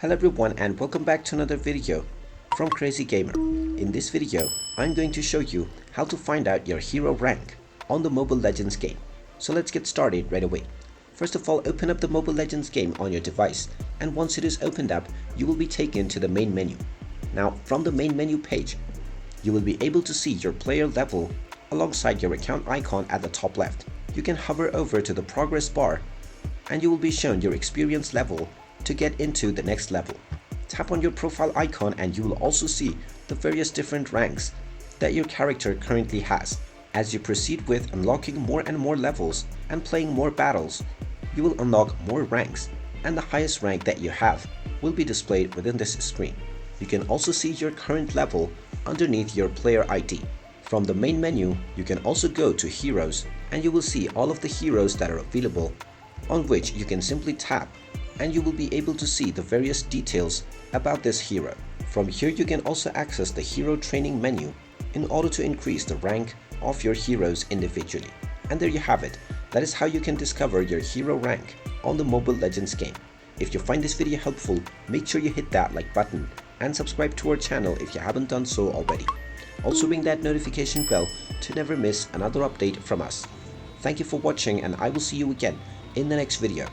Hello everyone and welcome back to another video from Crazy Gamer. In this video, I'm going to show you how to find out your hero rank on the Mobile Legends game. So let's get started right away. First of all, open up the Mobile Legends game on your device, and once it is opened up, you will be taken to the main menu. Now, from the main menu page, you will be able to see your player level alongside your account icon at the top left. You can hover over to the progress bar and you will be shown your experience level to get into the next level. Tap on your profile icon and you will also see the various different ranks that your character currently has. As you proceed with unlocking more and more levels and playing more battles, you will unlock more ranks, and the highest rank that you have will be displayed within this screen. You can also see your current level underneath your player ID. From the main menu, you can also go to Heroes and you will see all of the heroes that are available, on which you can simply tap and you will be able to see the various details about this hero. From here you can also access the hero training menu in order to increase the rank of your heroes individually. And there you have it. That is how you can discover your hero rank on the Mobile Legends game. If you find this video helpful, make sure you hit that like button and subscribe to our channel if you haven't done so already. Also ring that notification bell to never miss another update from us. Thank you for watching and I will see you again in the next video.